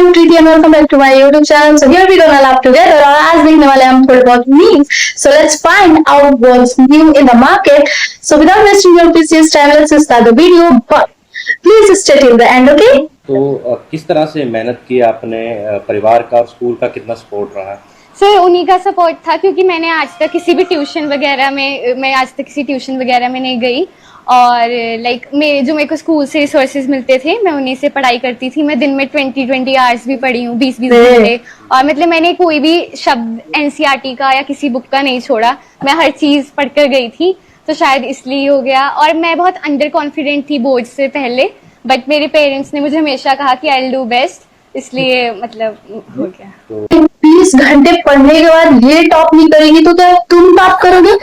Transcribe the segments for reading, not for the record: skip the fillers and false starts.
I'm Preeti and welcome back to my YouTube channel. So here we gonna laugh together और आज देखने वाले हम थोड़े बहुत memes. So let's find out what's new in the market. So without wasting your precious time, let's start the video. But please stay till the end, okay? तो किस तरह से मेहनत की आपने, परिवार का और स्कूल का कितना सपोर्ट रहा? सर उन्हीं का सपोर्ट था, क्योंकि मैंने आज तक किसी भी ट्यूशन वगैरह में नहीं गई और मेरे को स्कूल से रिसोर्सेज मिलते थे, मैं उन्हीं से पढ़ाई करती थी। मैं दिन में 20 आवर्स भी पढ़ी हूँ, 20 घंटे। और मतलब मैंने कोई भी शब्द एनसीईआरटी का या किसी बुक का नहीं छोड़ा, मैं हर चीज पढ़कर गई थी, तो शायद इसलिए हो गया। और मैं बहुत अंडर कॉन्फिडेंट थी बोर्ड से पहले, बट मेरे पेरेंट्स ने मुझे हमेशा कहा कि आई विल डू बेस्ट, इसलिए मतलब हो गया। 20 घंटे पढ़ने के बाद ये टॉप नहीं करेगी तो क्या तुम टॉप करोगे?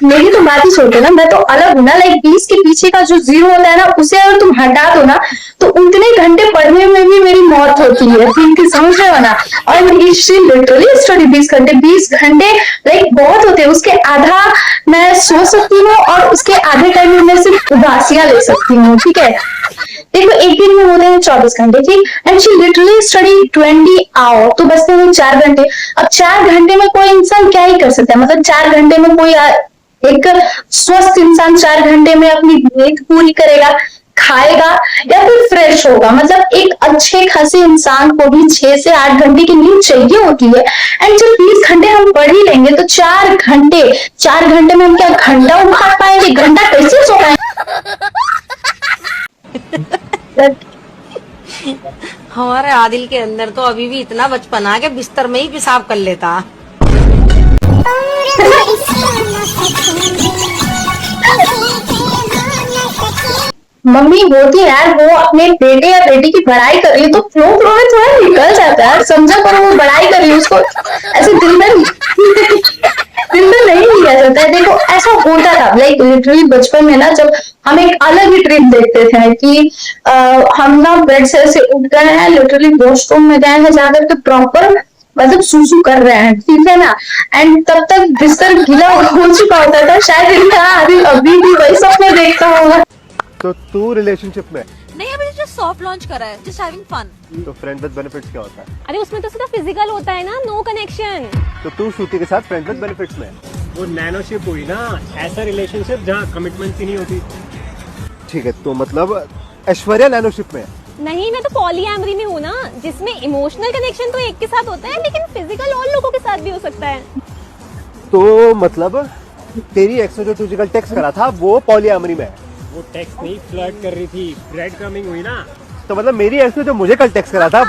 मेरी तो बात ही छोड़ो ना, मैं तो अलग हूँ ना। 20 के पीछे का जो जीरो होता है ना, उसे अगर तुम हटा दो ना तो उतने घंटे पढ़ने में भी मेरी मौत होती है, ठीक है? समझ रहे हो ना? और लिटरली स्टडी 20 घंटे बहुत होते हैं। उसके आधा मैं सो सकती हूँ और उसके आधे टाइम में मैं सिर्फ उदासियां ले सकती हूँ, ठीक है? देखो एक दिन में होते हैं 24 घंटे, ठीक? And she literally study 20 hour, तो बचते हैं 4 घंटे। अब 4 घंटे में कोई इंसान क्या ही कर सकता है? मतलब 4 घंटे में कोई एक स्वस्थ इंसान 4 घंटे में अपनी नींद पूरी करेगा, खाएगा या फिर फ्रेश होगा? मतलब एक अच्छे खासे इंसान को भी 6 से 8 घंटे की नींद चाहिए होती है। एंड जब 20 घंटे हम पढ़ ही लेंगे तो 4 घंटे में हम क्या घंटा उठा पाएंगे? घंटा कैसे सो पाएंगे? हमारे आदिल के अंदर तो अभी भी इतना बचपन आ के बिस्तर में ही पेशाब कर लेता। मम्मी होती है यार, वो अपने बेटे या बेटी की बड़ाई कर रही है तो फ्लो में थोड़ा निकल जाता है, समझा करो। वो बड़ाई कर रही है, उसको ऐसे दिल में नहीं लिया जाता है। देखो ऐसा होता था लिटरली बचपन में ना, जब हम एक अलग ही ट्रिप देखते थे कि हम ना बेड से उठ गए हैं, लिटरली वॉशरूम में गए हैं, जाकर के प्रॉपर मतलब सूसू कर रहे हैं, ठीक है ना? एंड तब तक बिस्तर गीला हो चुका होता था। शायद इनका आदि अभी भी वही सपने देखता होगा। तो तू रिलेशनशिप में? नहीं, अभी जस्ट सॉफ्ट लॉन्च करा है, जस्ट हैविंग फन। तो फ्रेंड विद बेनिफिट्स क्या होता है? अरे उसमें तो सिर्फ फिजिकल होता है ना, नो कनेक्शन। तो तू श्रुति के साथ फ्रेंड विद बेनिफिट्स में? वो नैनोशिप हुई ना, ऐसा रिलेशनशिप जहाँ कमिटमेंट ही नहीं होती। ठीक है, तो मतलब ऐश्वर्या नैनोशिप में? नहीं, मैं तो पॉलीएमरी में हूँ ना, जिसमें इमोशनल कनेक्शन तो एक के साथ होता है, लेकिन फिजिकल और लोगों के साथ भी हो सकता है। तो मतलब तेरी एक्स ने जो तुझे कल टेक्स्ट करा था वो पॉलीएमरी में? वो टेक्स्ट नहीं, फ्लर्ट कर रही थी, ब्रेड क्रमिंग हुई ना। तो मतलब मेरी एक्स ने जो मुझे कल टेक्स्ट करा था,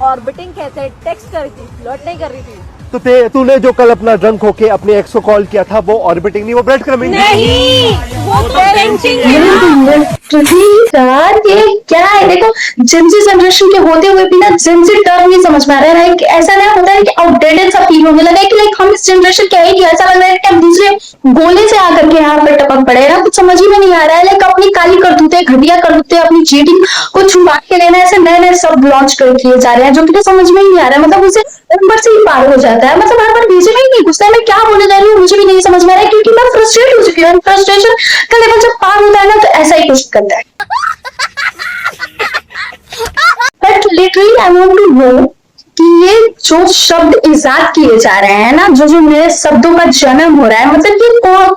ऑर्बिटिंग कहते हैं, टेक्स्ट कर रही थी, फ्लर्ट नहीं कर रही थी। तो तूने जो कल अपना ड्रंक होके अपने एक्स को कॉल किया था वो ऑर्बिटिंग नहीं, वो ब्रेड क्रमिंग नहीं, वो पेरेंटिंग है यार। ये क्या है? देखो जेनजी जनरेशन के होते हुए भी ना जेनजी टर्म नहीं समझ में आ रहा है। ऐसा नहीं होता है कि आउटडेटेड सा फील होने लगा है कि हम इस जनरेशन के है कि ऐसा लग रहा है कि हम दूसरे गोले से आकर के यहाँ पे टपक पड़े ना। कुछ समझ ही में नहीं आ रहा है। अपनी काली करतूतें, घटिया करतूतें, अपनी चीटिंग को छुपा के लेना, ऐसे नए नए सब लॉन्च कर किए जा रहे हैं जो कि समझ में ही नहीं आ रहा है। मतलब उसे नंबर से ही पार हो जाता है। मतलब हर बार बीच में ही नहीं घुसता है। मैं क्या बोलने जा रही हूँ मुझे भी नहीं समझ में आ रहा है, क्योंकि मैं फ्रस्ट्रेट हो चुकी हूँ। फ्रस्ट्रेशन का लेवल जब पार होता है ना तो ऐसा ही कुछ करता है। But literally I want to know कि ये जो शब्द इजाद किए जा रहे हैं ना, जो नए शब्दों का जन्म हो रहा है, मतलब ये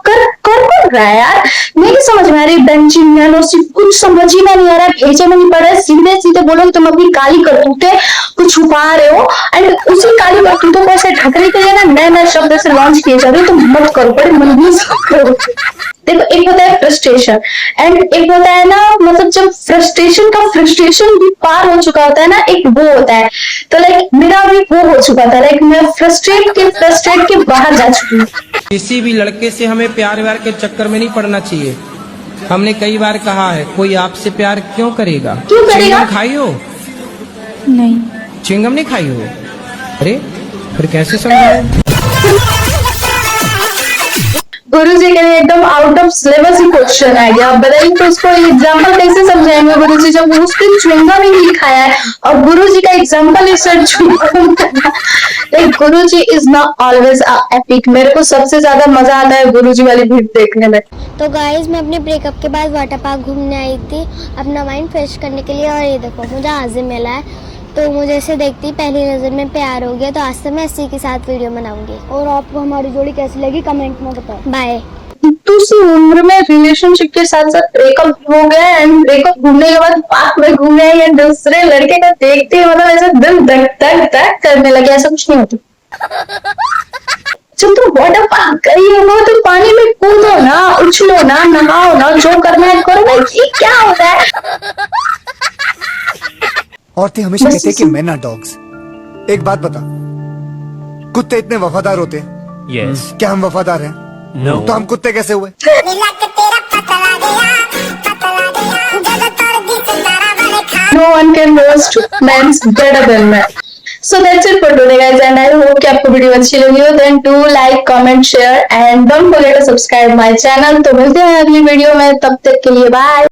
कर रहा है यार। नहीं समझ में आ रही। बेंचिंग नैनोशिप कुछ समझ ही नहीं आ रहा है। भेजे में नहीं पड़ रहा है। सीधे सीधे बोलो तुम अपनी काली करतूतें कुछ छुपा रहे हो एंड उसी काली करतूतों को ऐसे ढकने के लिए ना नए नए शब्द ऐसे लॉन्च किए जा रहे हो। तो मत करो, बड़े मनहूस करो। देखो एक होता है फ्रस्ट्रेशन एंड एक होता है ना, मतलब जब फ्रस्ट्रेशन भी पार हो चुका होता है ना, एक वो होता है। तो मेरा भी वो हो चुका था। मैं फ्रस्ट्रेट के बाहर जा चुकी हूँ। किसी भी लड़के से हमें प्यार व्यार के चक्कर में नहीं पड़ना चाहिए। हमने कई बार कहा है, कोई आपसे प्यार क्यों करेगा? चिंगम खाई हो? नहीं, चिंगम नहीं खाई हो? अरे फिर कैसे समझाए? गुरुजी के लिए एकदम आउट ऑफ सिलेबस ही क्वेश्चन आ गया। बताइए तो उसको एग्जाम्पल कैसे समझाएंगे गुरुजी, जब उसके च्युइंगम ही नहीं खाया है और गुरुजी का एग्जाम्पल इस गुरुजी इज नॉट ऑलवेज एपिक। मेरे को सबसे ज्यादा मजा आता है गुरुजी वाली वीडियो देखने में। तो गाइज मैं अपने ब्रेकअप के बाद वाटर पार्क घूमने आई थी अपना माइंड फ्रेश करने के लिए, और ये देखो मुझे आजिम मिला है। तो मुझे इसे देखते ही पहली नजर में प्यार हो गया, तो आज से मैं इसी के साथ वीडियो बनाऊंगी। और आपको हमारी जोड़ी कैसी लगी कमेंट में बताओ। बाय। तो उस उम्र में रिलेशनशिप के साथ साथ ब्रेकअप हो गया एंड ब्रेकअप होने के बाद पार्क में घूमे या दूसरे लड़के का देखते ही मतलब ऐसा दिल धक धक धक करने लगे, ऐसा कुछ नहीं होता। जब तुम वाटर पार्क गई हो तो पानी में कूदो ना, उछलो ना, नहाओ ना, जो करना है करो भाई, ये क्या होता है। औरतें हमेशा कहते हैं कि men are dogs। एक बात बता, कुत्ते इतने वफादार होते हैं? Yes। क्या हम वफादार हैं? No। तो हम कुत्ते कैसे हुए? No one can roast men's better than men. So that's it for today guys, and I hope कि आपको वीडियो अच्छी लगी हो। Then do like, comment, share and don't forget to subscribe my channel। तो मिलते हैं अगली वीडियो में, तब तक के लिए बाय।